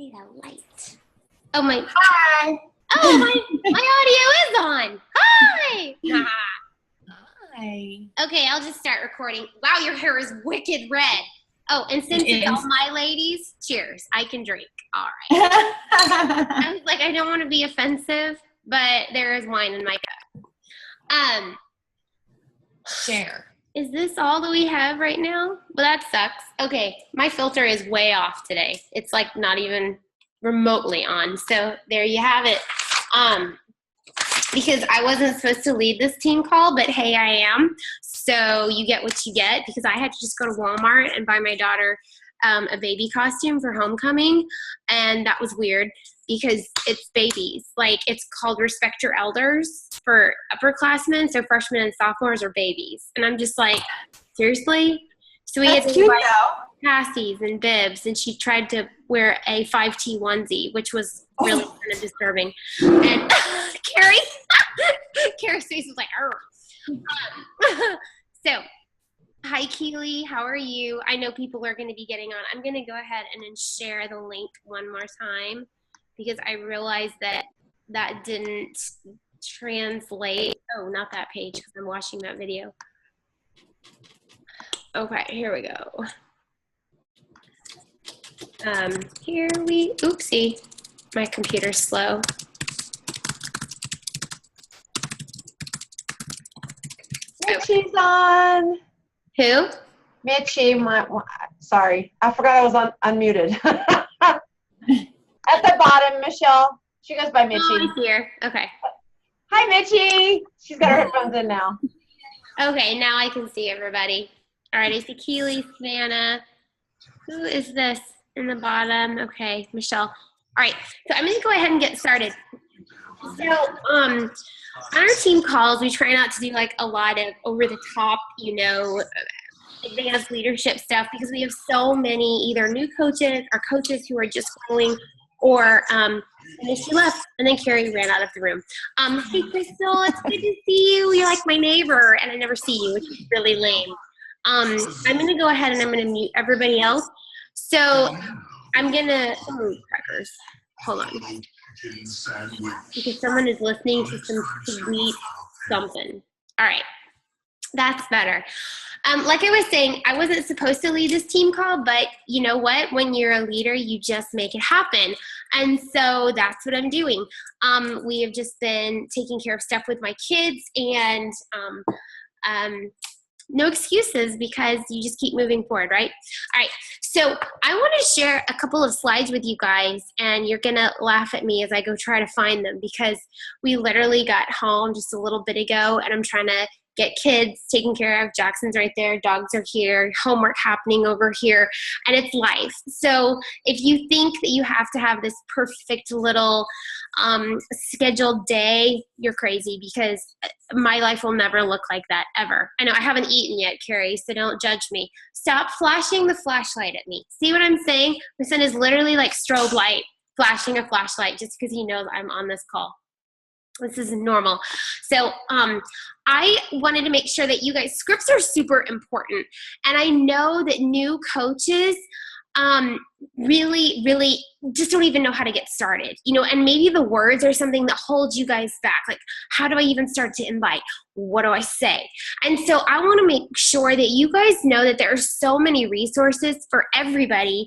Need a light. Oh my. Hi. Oh my audio is on. Hi. Hi. Okay, I'll just start recording. Wow, your hair is wicked red. Oh, and since it's all my ladies, cheers. I can drink. All right. I was like, I don't want to be offensive, but there is wine in my cup. Share. Is this all that we have right now? Well, that sucks. Okay, my filter is way off today. It's like not even remotely on. So there you have it. Because I wasn't supposed to lead this team call, but hey, I am. So you get what you get, because I had to just go to Walmart and buy my daughter a baby costume for homecoming. And that was weird because it's babies. Like, it's called Respect Your Elders for upperclassmen. So freshmen and sophomores are babies. And I'm just like, seriously? So we had to buy passies and bibs, and she tried to wear a 5T onesie, which was really kind of disturbing. And Carrie's face was like, so, hi, Keely. How are you? I know people are going to be getting on. I'm going to go ahead and then share the link one more time because I realized that that didn't translate. Oh, not that page because I'm watching that video. Okay, here we go. Oopsie, my computer's slow. Mitchie's on. Who? Mitchie, sorry. I forgot I was unmuted. At the bottom, Michelle. She goes by Mitchie. Oh, I'm here. Okay. Hi, Mitchie. She's got her headphones in now. Okay, now I can see everybody. All right, I see Keely, Savannah. Who is this in the bottom? Okay, Michelle. All right, so I'm going to go ahead and get started. So, on our team calls, we try not to do like a lot of over-the-top, advanced leadership stuff because we have so many either new coaches or coaches who are just growing, or and then she left, and then Carrie ran out of the room. Hey, Crystal, it's good to see you. You're like my neighbor, and I never see you, which is really lame. I'm going to go ahead and I'm going to mute everybody else. So I'm going to, crackers. Hold on. Because someone is listening to some sweet something. All right. That's better. Like I was saying, I wasn't supposed to lead this team call, but you know what? When you're a leader, you just make it happen. And so that's what I'm doing. We have just been taking care of stuff with my kids, and no excuses because you just keep moving forward, right? All right, so I want to share a couple of slides with you guys, and you're going to laugh at me as I go try to find them because we literally got home just a little bit ago, and I'm trying to get kids taken care of. Jackson's right there, dogs are here, homework happening over here, and it's life. So if you think that you have to have this perfect little scheduled day, you're crazy, because my life will never look like that ever. I know I haven't eaten yet, Carrie, so don't judge me. Stop flashing the flashlight at me. See what I'm saying? My son is literally like strobe light, flashing a flashlight just because he knows I'm on this call. This is normal. So I wanted to make sure that you guys, scripts are super important. And I know that new coaches really just don't even know how to get started, and maybe the words are something that holds you guys back. Like, how do I even start to invite? What do I say? And so I want to make sure that you guys know that there are so many resources for everybody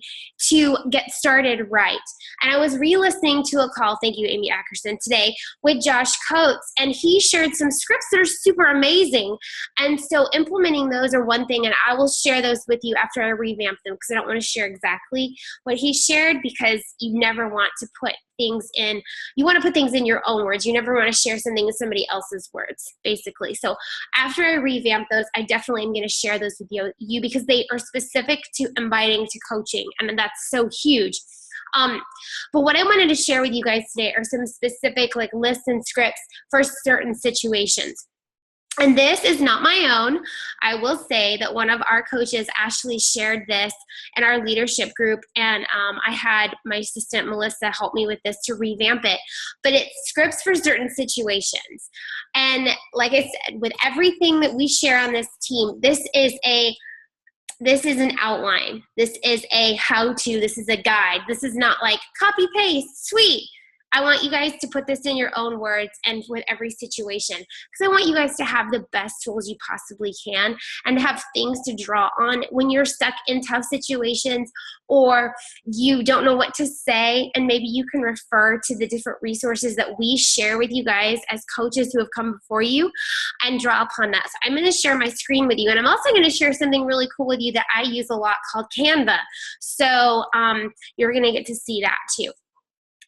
to get started right. And I was re-listening to a call, thank you, Amy Ackerson, today with Josh Coates, and he shared some scripts that are super amazing. And so implementing those are one thing, and I will share those with you after I revamp them because I don't want to share exactly what he shared, because you never want to put things in, you want to put things in your own words. You never want to share something in somebody else's words, basically. So after I revamp those, I definitely am going to share those with you because they are specific to inviting to coaching, and that's so huge. But what I wanted to share with you guys today are some specific lists and scripts for certain situations. And this is not my own. I will say that one of our coaches, Ashley, shared this in our leadership group, and I had my assistant, Melissa, help me with this to revamp it. But it's scripts for certain situations. And like I said, with everything that we share on this team, this is a this is an outline. This is a how-to. This is a guide. This is not like copy paste, sweet. I want you guys to put this in your own words and with every situation, because I want you guys to have the best tools you possibly can and to have things to draw on when you're stuck in tough situations or you don't know what to say, and maybe you can refer to the different resources that we share with you guys as coaches who have come before you and draw upon that. So I'm going to share my screen with you, and I'm also going to share something really cool with you that I use a lot called Canva. So you're going to get to see that too.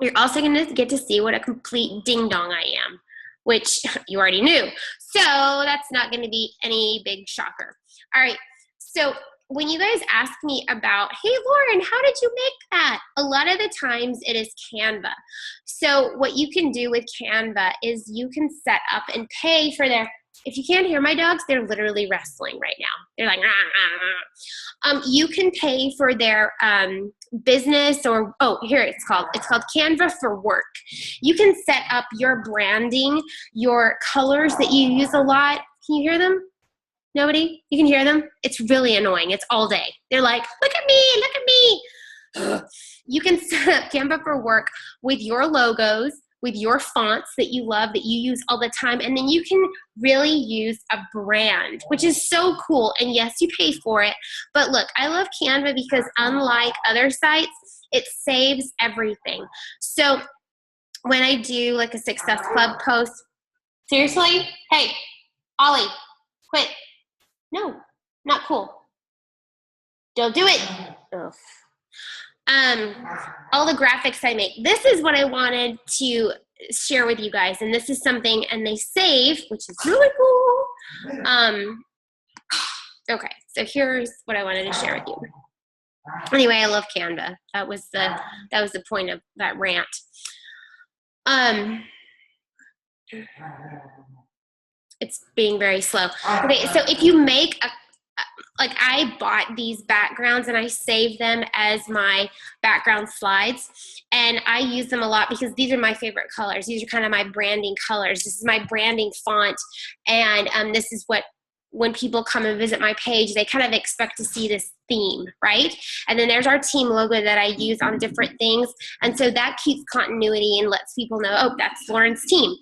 You're also going to get to see what a complete ding-dong I am, which you already knew. So that's not going to be any big shocker. All right, so when you guys ask me about, hey, Lauren, how did you make that? A lot of the times it is Canva. So what you can do with Canva is you can set up and pay for their, if you can't hear my dogs, they're literally wrestling right now. They're like, rah, rah, rah. You can pay for their business or, oh, here it's called Canva for Work. You can set up your branding, your colors that you use a lot. Can you hear them? Nobody? You can hear them? It's really annoying. It's all day. They're like, look at me, look at me. You can set up Canva for Work with your logos, with your fonts that you love, that you use all the time, and then you can really use a brand, which is so cool. And yes, you pay for it, but look, I love Canva because unlike other sites, it saves everything. So when I do like a Success Club post, seriously, hey, Ollie, quit. No, not cool. Don't do it. Ugh. All the graphics I make. This is what I wanted to share with you guys, and this is something, and they save, which is really cool. Okay, so here's what I wanted to share with you. Anyway, I love Canva. That was the point of that rant. It's being very slow. Okay, so if you make like I bought these backgrounds and I saved them as my background slides, and I use them a lot because these are my favorite colors. These are kind of my branding colors. This is my branding font, and this is what, when people come and visit my page, they kind of expect to see this theme, right? And then there's our team logo that I use on different things, and so that keeps continuity and lets people know, oh, that's Lauren's team.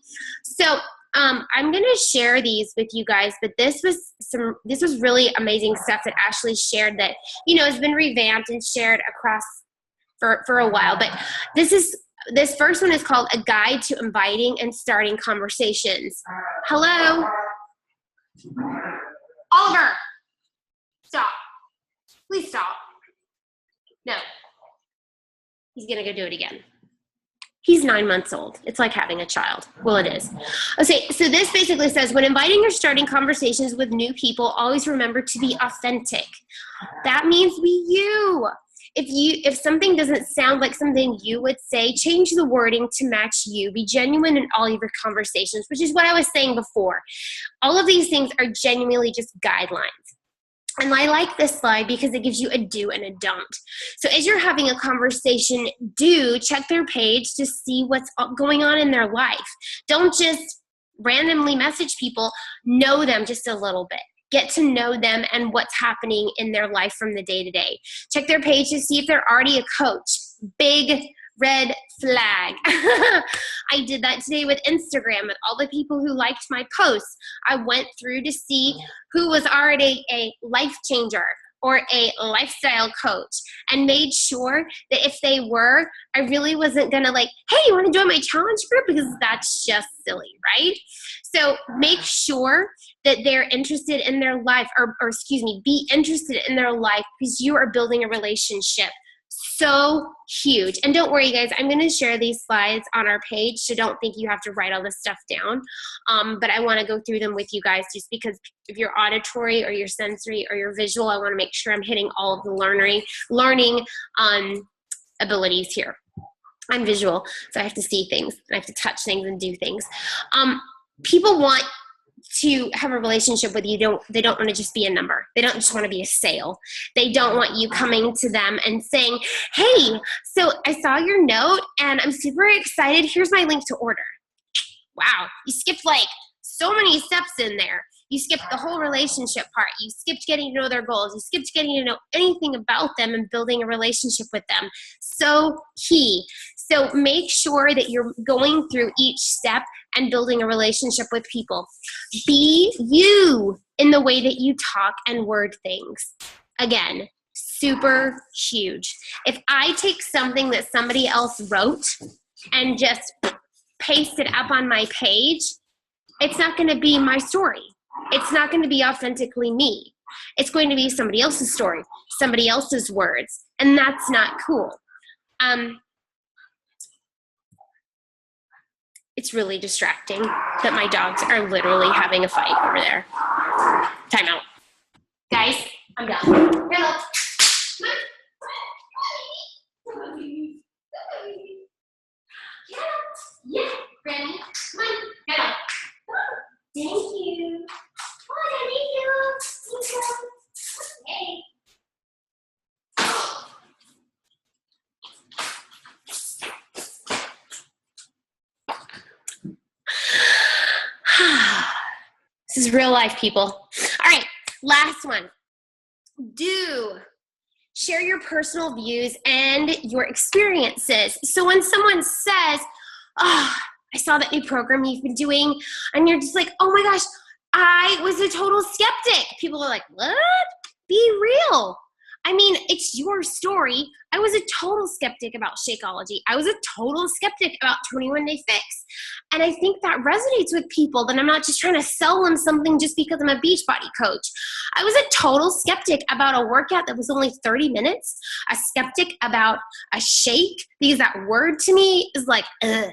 So I'm going to share these with you guys, but this was really amazing stuff that Ashley shared that, you know, has been revamped and shared across for a while. But this first one is called A Guide to Inviting and Starting Conversations. Hello? Oliver, stop. Please stop. No. He's going to go do it again. He's 9 months old. It's like having a child. Well, it is. Okay, so this basically says, when inviting or starting conversations with new people, always remember to be authentic. That means be you. If something doesn't sound like something you would say, change the wording to match you. Be genuine in all of your conversations, which is what I was saying before. All of these things are genuinely just guidelines. And I like this slide because it gives you a do and a don't. So as you're having a conversation, do check their page to see what's going on in their life. Don't just randomly message people. Know them just a little bit. Get to know them and what's happening in their life from the day to day. Check their page to see if they're already a coach. Big red flag. I did that today with Instagram with all the people who liked my posts. I went through to see who was already a life changer or a lifestyle coach and made sure that if they were, I really wasn't gonna like, hey, you wanna join my challenge group? Because that's just silly, right? So make sure that they're interested in their life, or excuse me, be interested in their life, because you are building a relationship. So huge. And don't worry, guys, I'm going to share these slides on our page, so don't think you have to write all this stuff down. But I want to go through them with you guys, just because if you're auditory or your sensory or your visual, I want to make sure I'm hitting all of the learning abilities here. I'm visual, so I have to see things, I have to touch things and do things. People want to have a relationship with you. They don't want to just be a number. They don't just want to be a sale. They don't want you coming to them and saying, hey, so I saw your note and I'm super excited. Here's my link to order. Wow, you skipped like so many steps in there. You skipped the whole relationship part. You skipped getting to know their goals. You skipped getting to know anything about them and building a relationship with them. So key. So make sure that you're going through each step and building a relationship with people. Be you in the way that you talk and word things. Again, super huge. If I take something that somebody else wrote and just paste it up on my page, it's not going to be my story. It's not going to be authentically me. It's going to be somebody else's story, somebody else's words, and that's not cool. It's really distracting that my dogs are literally having a fight over there. Time out. Guys, I'm done. Hello. Yeah, Granny. Come on. Hello. Thank you. Oh, thank you. Thank you. Hey. This is real life, people. All right, last one. Do share your personal views and your experiences. So when someone says, oh, I saw that new program you've been doing, and you're just like, oh my gosh, I was a total skeptic. People are like, what? Be real. I mean, it's your story. I was a total skeptic about Shakeology. I was a total skeptic about 21 Day Fix. And I think that resonates with people, that I'm not just trying to sell them something just because I'm a Beachbody coach. I was a total skeptic about a workout that was only 30 minutes, a skeptic about a shake, because that word to me is like, ugh.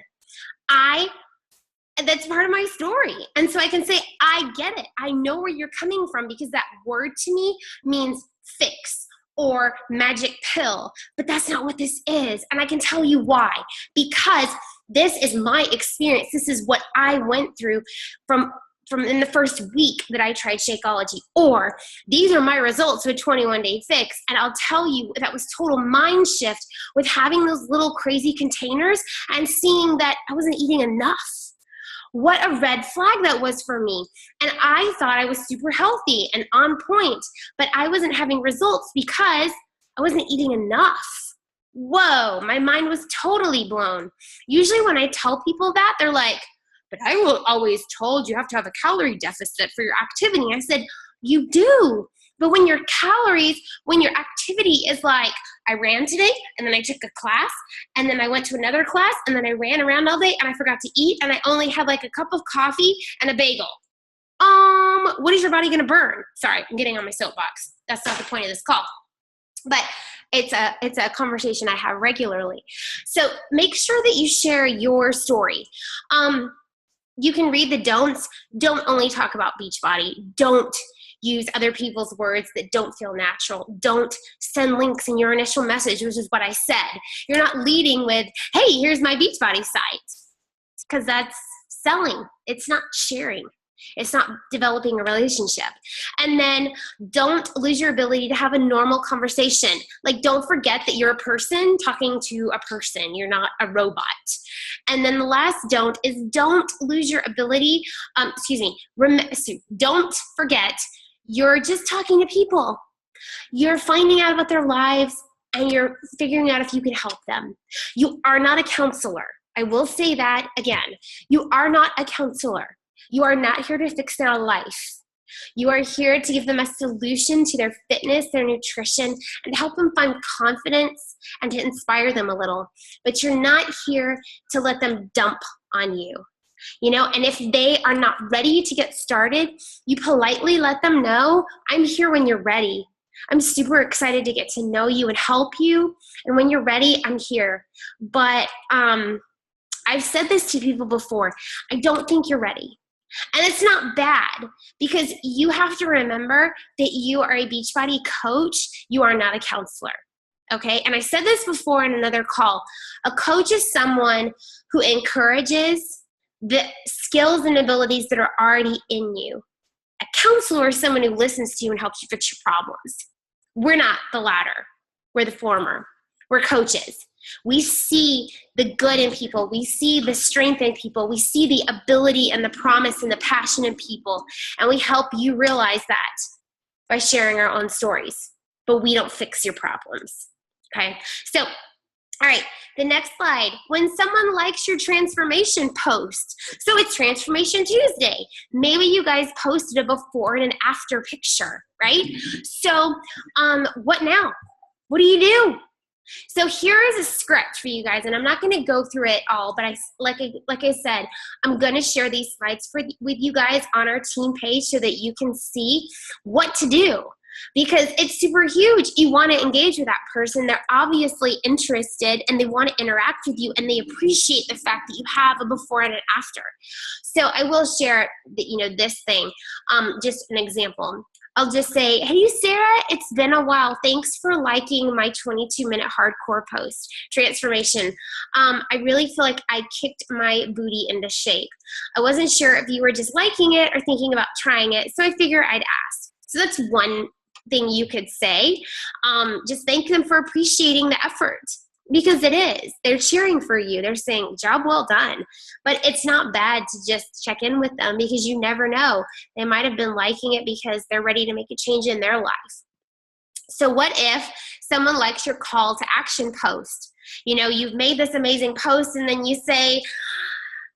That's part of my story. And so I can say, I get it. I know where you're coming from, because that word to me means fix or magic pill, but that's not what this is. And I can tell you why, because this is my experience. This is what I went through from in the first week that I tried Shakeology, or these are my results with 21 Day Fix. And I'll tell you, that was total mind shift with having those little crazy containers and seeing that I wasn't eating enough. What a red flag that was for me. And I thought I was super healthy and on point, but I wasn't having results because I wasn't eating enough. Whoa, my mind was totally blown. Usually when I tell people that, they're like, but I always told you have to have a calorie deficit for your activity. I said, you do. But when your activity is like, I ran today, and then I took a class, and then I went to another class, and then I ran around all day, and I forgot to eat, and I only had like a cup of coffee and a bagel. What is your body gonna burn? Sorry, I'm getting on my soapbox. That's not the point of this call. But it's a conversation I have regularly. So make sure that you share your story. You can read the don'ts. Don't only talk about Beachbody. Don't use other people's words that don't feel natural. Don't send links in your initial message, which is what I said. You're not leading with, hey, here's my Beachbody site, because that's selling. It's not sharing. It's not developing a relationship. And then don't lose your ability to have a normal conversation. Like, don't forget that you're a person talking to a person. You're not a robot. And then the last don't is don't lose your ability. Don't forget you're just talking to people. You're finding out about their lives, and you're figuring out if you can help them. You are not a counselor. I will say that again. You are not a counselor. You are not here to fix their life. You are here to give them a solution to their fitness, their nutrition, and help them find confidence and to inspire them a little. But you're not here to let them dump on you. And if they are not ready to get started, you politely let them know, I'm here when you're ready. I'm super excited to get to know you and help you. And when you're ready, I'm here. But I've said this to people before. I don't think you're ready. And it's not bad, because you have to remember that you are a Beachbody coach. You are not a counselor. Okay? And I said this before in another call. A coach is someone who encourages the skills and abilities that are already in you. A counselor is someone who listens to you and helps you fix your problems. We're not the latter. We're the former. We're coaches. We see the good in people. We see the strength in people. We see the ability and the promise and the passion in people. And we help you realize that by sharing our own stories. But we don't fix your problems. Okay? So, all right, the next slide. When someone likes your transformation post, so it's Transformation Tuesday. Maybe you guys posted a before and an after picture, right? So what now? What do you do? So here is a script for you guys, and I'm not going to go through it all, but like I said, I'm going to share these slides with you guys on our team page so that you can see what to do. Because it's super huge. You want to engage with that person. They're obviously interested and they want to interact with you and they appreciate the fact that you have a before and an after. So I will share this thing, just an example. I'll just say, hey, Sarah, it's been a while. Thanks for liking my 22-minute hardcore post, Transformation. I really feel like I kicked my booty into shape. I wasn't sure if you were just liking it or thinking about trying it, so I figure I'd ask. So that's one thing you could say. Just thank them for appreciating the effort, because it is. They're cheering for you. They're saying, job well done. But it's not bad to just check in with them, because you never know. They might have been liking it because they're ready to make a change in their life. So what if someone likes your call to action post? You've made this amazing post and then you say,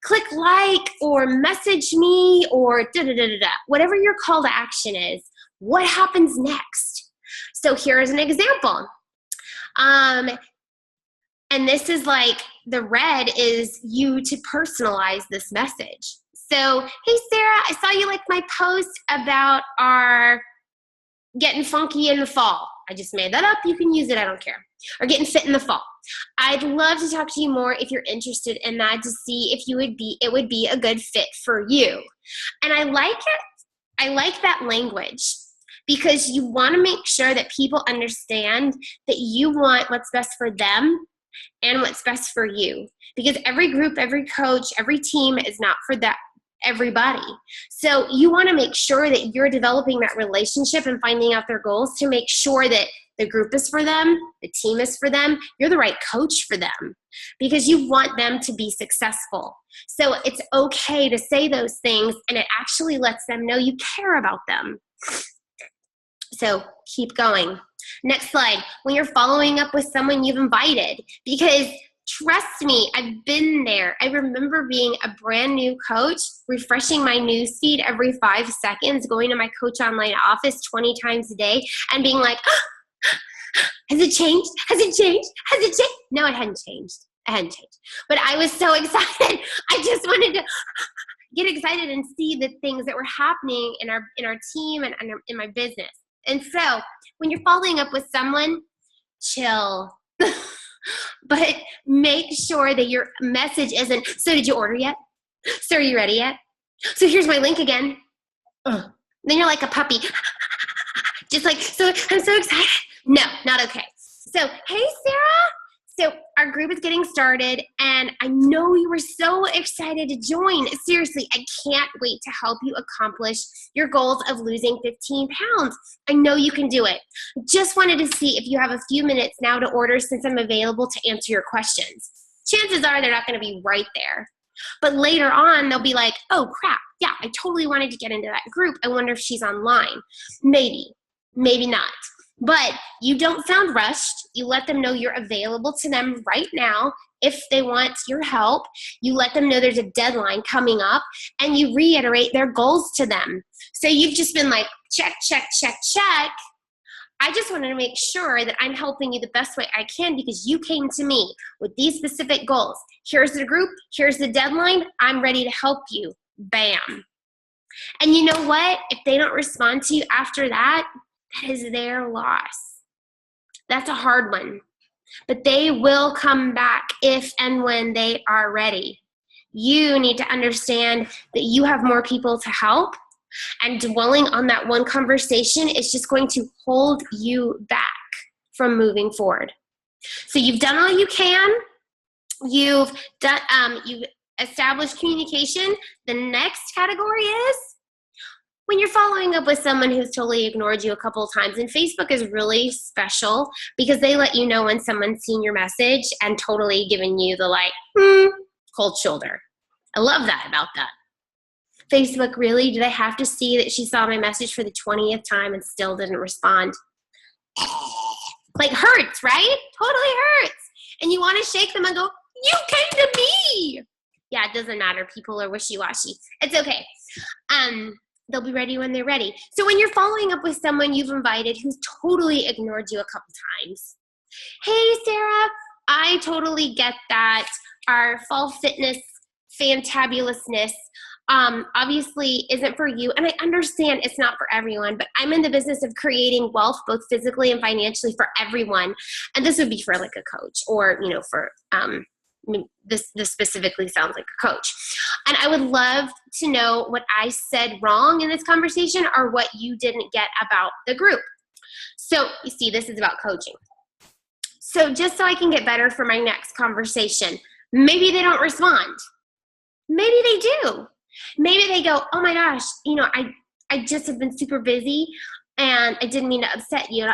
click like or message me or da-da-da-da-da. Whatever your call to action is, what happens next? So here's an example. And this is like the red is you to personalize this message. So, hey, Sarah, I saw you like my post about our getting funky in the fall. I just made that up. You can use it. I don't care. Or getting fit in the fall. I'd love to talk to you more if you're interested in that, to see if it would be a good fit for you. And I like it. I like that language, because you want to make sure that people understand that you want what's best for them and what's best for you. Because every group, every coach, every team is not for everybody. So you want to make sure that you're developing that relationship and finding out their goals to make sure that the group is for them, the team is for them, you're the right coach for them, because you want them to be successful. So it's okay to say those things, and it actually lets them know you care about them. So keep going. Next slide. When you're following up with someone you've invited, because trust me, I've been there. I remember being a brand new coach, refreshing my news feed every 5 seconds, going to my Coach Online office 20 times a day and being like, has it changed? Has it changed? Has it changed? No, it hadn't changed. It hadn't changed. But I was so excited. I just wanted to get excited and see the things that were happening in our team and in my business. And so when you're following up with someone, chill. But make sure that your message isn't, so did you order yet? So are you ready yet? So here's my link again. Then you're like a puppy. Just like, so I'm so excited. No, not okay. So, hey, Sarah. So our group is getting started, and I know you were so excited to join. Seriously, I can't wait to help you accomplish your goals of losing 15 pounds. I know you can do it. Just wanted to see if you have a few minutes now to order, since I'm available to answer your questions. Chances are they're not going to be right there. But later on, they'll be like, oh, crap. Yeah, I totally wanted to get into that group. I wonder if she's online. Maybe, maybe not. But you don't sound rushed. You let them know you're available to them right now if they want your help. You let them know there's a deadline coming up, and you reiterate their goals to them. So you've just been like, check, check, check, check. I just wanted to make sure that I'm helping you the best way I can, because you came to me with these specific goals. Here's the group. Here's the deadline. I'm ready to help you. Bam. And you know what? If they don't respond to you after that, that is their loss. That's a hard one. But they will come back if and when they are ready. You need to understand that you have more people to help, and dwelling on that one conversation is just going to hold you back from moving forward. So you've done all you can. You've established communication. The next category is, when you're following up with someone who's totally ignored you a couple of times, and Facebook is really special because they let you know when someone's seen your message and totally given you the like, cold shoulder. I love that about that. Facebook, really? Did I have to see that she saw my message for the 20th time and still didn't respond? Like, hurts, right? Totally hurts. And you want to shake them and go, you came to me. Yeah, it doesn't matter. People are wishy-washy. It's okay. They'll be ready when they're ready. So when you're following up with someone you've invited who's totally ignored you a couple times, hey, Sarah, I totally get that. Our fall fitness fantabulousness obviously isn't for you. And I understand it's not for everyone, but I'm in the business of creating wealth, both physically and financially, for everyone. And this would be for like a coach or, you know, for this specifically sounds like a coach. And I would love to know what I said wrong in this conversation or what you didn't get about the group. So you see, this is about coaching. So just so I can get better for my next conversation, maybe they don't respond. Maybe they do. Maybe they go, oh my gosh, you know, I just have been super busy and I didn't mean to upset you.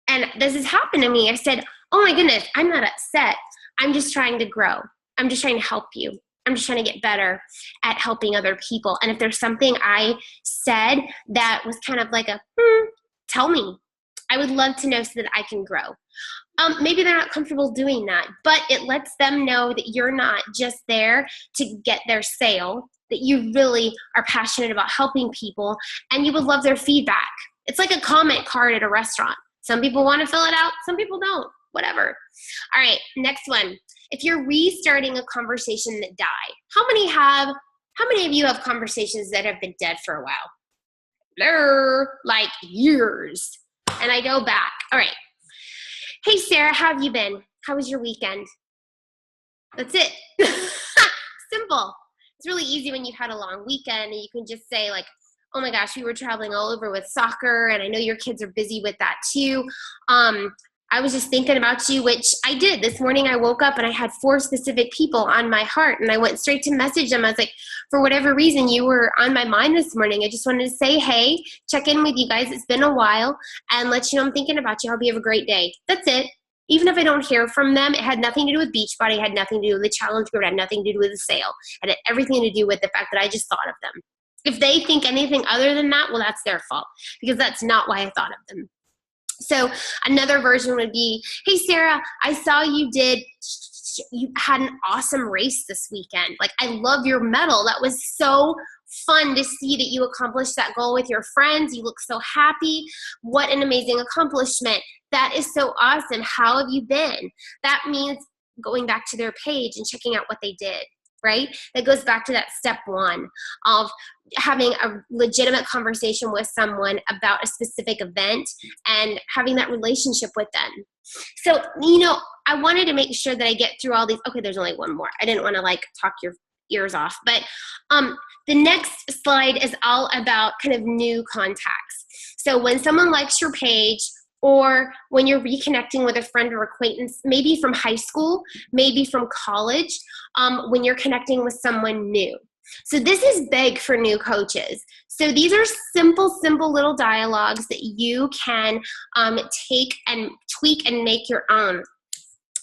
And this has happened to me. I said, oh my goodness, I'm not upset. I'm just trying to grow. I'm just trying to help you. I'm just trying to get better at helping other people. And if there's something I said that was kind of like a, tell me. I would love to know so that I can grow. Maybe they're not comfortable doing that, but it lets them know that you're not just there to get their sale, that you really are passionate about helping people and you would love their feedback. It's like a comment card at a restaurant. Some people want to fill it out, some people don't, whatever. All right, next one. If you're restarting a conversation that died, how many of you have conversations that have been dead for a while? Blur, like years. And I go back. All right. Hey, Sarah, how have you been? How was your weekend? That's it. Simple. It's really easy when you've had a long weekend and you can just say like, oh my gosh, we were traveling all over with soccer and I know your kids are busy with that too. I was just thinking about you, which I did. This morning I woke up and I had 4 specific people on my heart and I went straight to message them. I was like, for whatever reason, you were on my mind this morning. I just wanted to say, hey, check in with you guys. It's been a while and let you know I'm thinking about you. I hope you have a great day. That's it. Even if I don't hear from them, it had nothing to do with Beachbody. It had nothing to do with the challenge group. It had nothing to do with the sale. It had everything to do with the fact that I just thought of them. If they think anything other than that, well, that's their fault because that's not why I thought of them. So another version would be, hey, Sarah, I saw you had an awesome race this weekend. Like, I love your medal. That was so fun to see that you accomplished that goal with your friends. You look so happy. What an amazing accomplishment. That is so awesome. How have you been? That means going back to their page and checking out what they did, right? That goes back to that step 1 of having a legitimate conversation with someone about a specific event and having that relationship with them. So, you know, I wanted to make sure that I get through all these. Okay, there's only one more. I didn't want to like talk your ears off, but the next slide is all about kind of new contacts. So when someone likes your page, or when you're reconnecting with a friend or acquaintance, maybe from high school, maybe from college, when you're connecting with someone new. So this is big for new coaches. So these are simple little dialogues that you can take and tweak and make your own.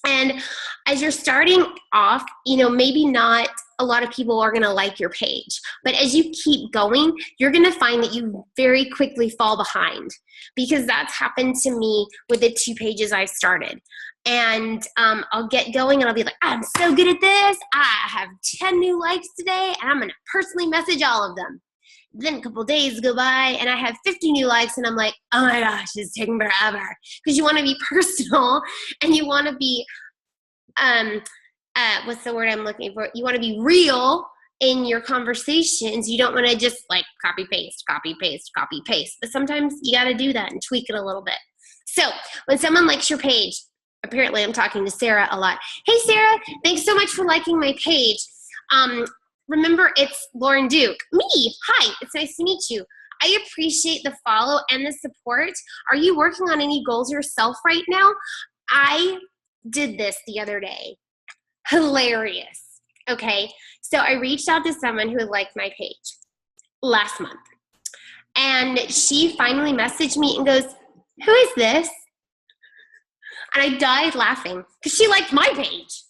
And as you're starting off, you know, maybe not a lot of people are going to like your page, but as you keep going, you're going to find that you very quickly fall behind, because that's happened to me with the 2 pages I started. And I'll get going and I'll be like, I'm so good at this. I have 10 new likes today and I'm going to personally message all of them. Then a couple days go by and I have 50 new likes and I'm like, oh my gosh, it's taking forever. Because you want to be personal and you want to be, what's the word I'm looking for? You want to be real in your conversations. You don't want to just like copy, paste. But sometimes you got to do that and tweak it a little bit. So when someone likes your page, apparently I'm talking to Sarah a lot. Hey, Sarah, thanks so much for liking my page. Remember, it's Lauren Duke. Me. Hi, it's nice to meet you. I appreciate the follow and the support. Are you working on any goals yourself right now? I did this the other day. Hilarious. Okay, so I reached out to someone who had liked my page last month. And she finally messaged me and goes, who is this? And I died laughing because she liked my page.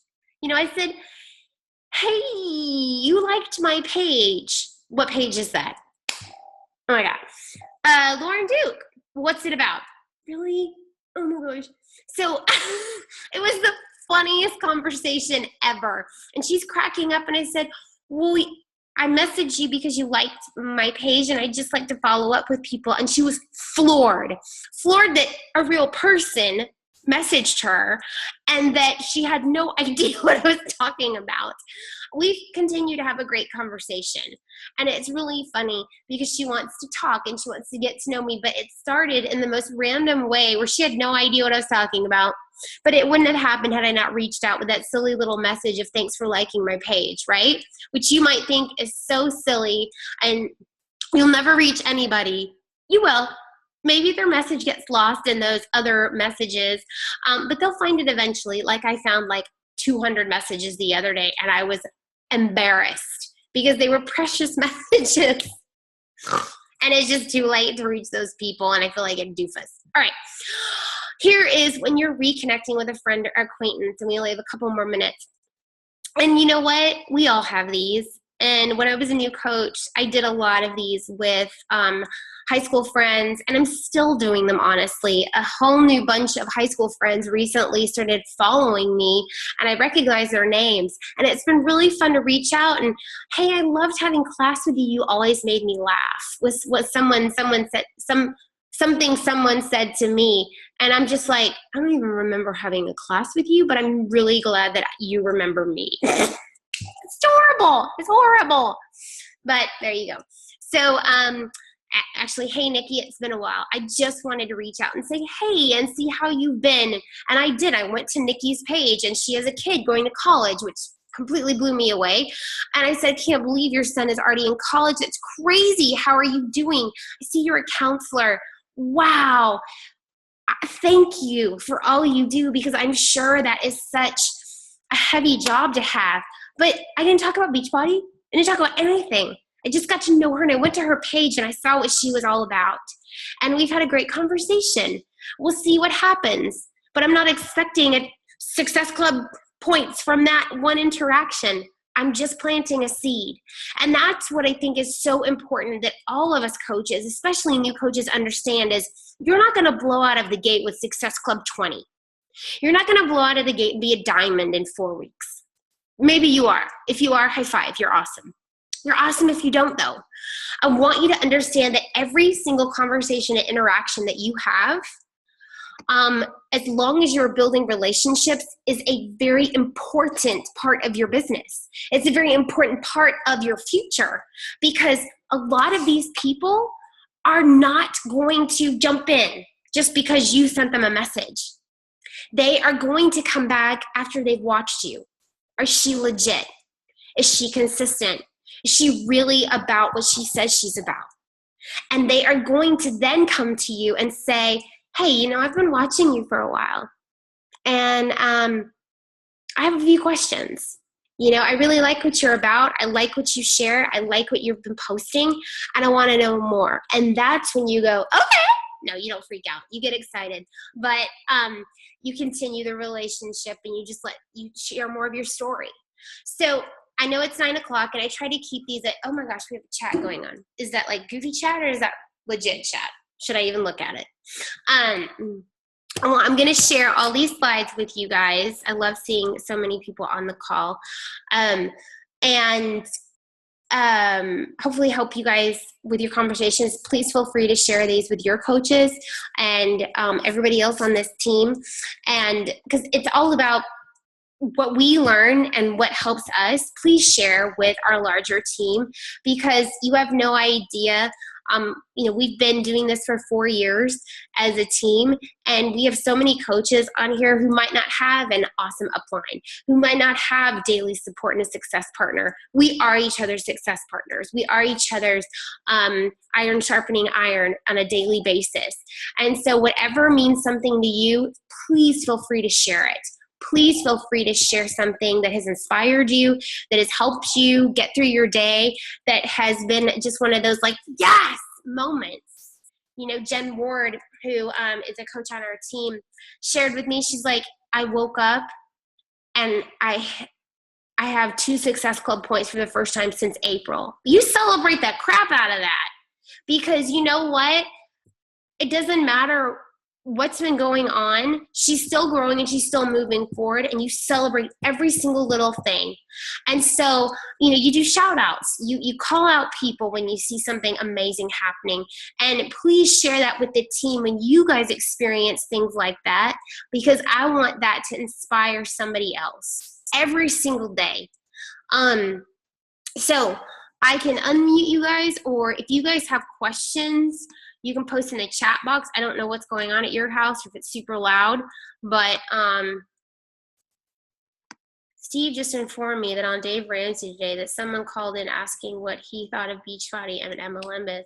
I said, hey, you liked my page. What page is that? Oh my God. Lauren Duke. What's it about? Really? Oh my gosh. So it was the funniest conversation ever. And she's cracking up and I said, well, I messaged you because you liked my page and I just like to follow up with people. And she was floored that a real person messaged her and that she had no idea what I was talking about. We continue to have a great conversation, and it's really funny because she wants to talk and she wants to get to know me, but it started in the most random way where she had no idea what I was talking about, but it wouldn't have happened had I not reached out with that silly little message of thanks for liking my page, right? Which you might think is so silly and you'll never reach anybody. You will. Maybe their message gets lost in those other messages, but they'll find it eventually. Like I found like 200 messages the other day and I was embarrassed because they were precious messages. And it's just too late to reach those people and I feel like a doofus. All right. Here is when you're reconnecting with a friend or acquaintance, and we only have a couple more minutes. And you know what? We all have these. And when I was a new coach, I did a lot of these with high school friends, and I'm still doing them, honestly. A whole new bunch of high school friends recently started following me, and I recognize their names. And it's been really fun to reach out and, hey, I loved having class with you. You always made me laugh. Was what someone said, something someone said to me. And I'm just like, I don't even remember having a class with you, but I'm really glad that you remember me. It's horrible. It's horrible. But there you go. So, actually, hey, Nikki, it's been a while. I just wanted to reach out and say, hey, and see how you've been. And I did. I went to Nikki's page, and she has a kid going to college, which completely blew me away. And I said, I can't believe your son is already in college. It's crazy. How are you doing? I see you're a counselor. Wow. Thank you for all you do, because I'm sure that is such a heavy job to have. But I didn't talk about Beachbody. I didn't talk about anything. I just got to know her, and I went to her page and I saw what she was all about. And we've had a great conversation. We'll see what happens. But I'm not expecting a Success Club points from that one interaction. I'm just planting a seed. And that's what I think is so important that all of us coaches, especially new coaches, understand is you're not going to blow out of the gate with Success Club 20. You're not going to blow out of the gate and be a diamond in 4 weeks. Maybe you are. If you are, high five. You're awesome. You're awesome if you don't, though. I want you to understand that every single conversation and interaction that you have, as long as you're building relationships, is a very important part of your business. It's a very important part of your future, because a lot of these people are not going to jump in just because you sent them a message. They are going to come back after they've watched you. Is she legit? Is she consistent? Is she really about what she says she's about? And they are going to then come to you and say, hey, I've been watching you for a while, and I have a few questions. I really like what you're about. I like what you share. I like what you've been posting, and I want to know more. And that's when you go, okay. No, you don't freak out. You get excited. But you continue the relationship, and you just let you share more of your story. So I know it's 9 o'clock, and I try to keep these at, oh my gosh, we have a chat going on. Is that like goofy chat, or is that legit chat? Should I even look at it? Well, I'm going to share all these slides with you guys. I love seeing so many people on the call. And hopefully help you guys with your conversations. Please feel free to share these with your coaches and everybody else on this team. And because it's all about what we learn and what helps us, please share with our larger team, because you have no idea. We've been doing this for 4 years as a team, and we have so many coaches on here who might not have an awesome upline, who might not have daily support and a success partner. We are each other's success partners. We are each other's iron sharpening iron on a daily basis. And so whatever means something to you, please feel free to share it. Please feel free to share something that has inspired you, that has helped you get through your day, that has been just one of those like, yes, moments. You know, Jen Ward, who is a coach on our team, shared with me, she's like, I woke up and I have 2 Success Club points for the first time since April. You celebrate the crap out of that, because you know what? It doesn't matter what's been going on. She's still growing and she's still moving forward, and you celebrate every single little thing. And so, you know, you do shout outs. You call out people when you see something amazing happening. And please share that with the team when you guys experience things like that, because I want that to inspire somebody else every single day. So I can unmute you guys, or if you guys have questions, you can post in the chat box. I don't know what's going on at your house, if it's super loud, but Steve just informed me that on Dave Ramsey today that someone called in asking what he thought of Beachbody and Emma Lembeth.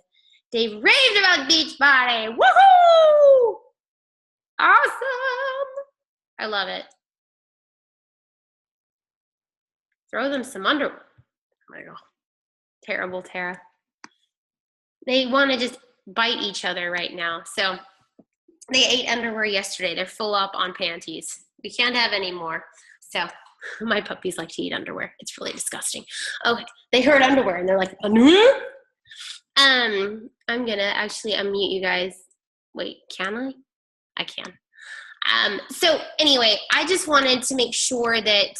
Dave raved about Beachbody. Woohoo! Awesome! I love it. Throw them some underwear. Oh my God. Terrible, Tara. They want to just bite each other right now. So they ate underwear yesterday. They're full up on panties. We can't have any more. So my puppies like to eat underwear. It's really disgusting. Okay, they heard underwear and they're like, underwear? I'm gonna actually unmute you guys. Wait, can I? I can. So anyway, I just wanted to make sure that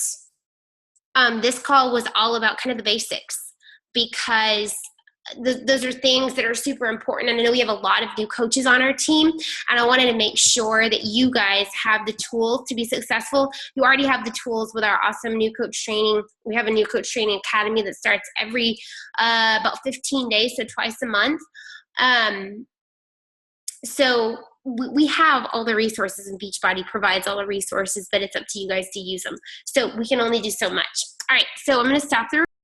this call was all about kind of the basics, because those are things that are super important. And I know we have a lot of new coaches on our team, and I wanted to make sure that you guys have the tools to be successful. You already have the tools with our awesome new coach training. We have a new coach training academy that starts every about 15 days, so twice a month. So we have all the resources, and Beachbody provides all the resources, but it's up to you guys to use them. So we can only do so much. All right, so I'm going to stop the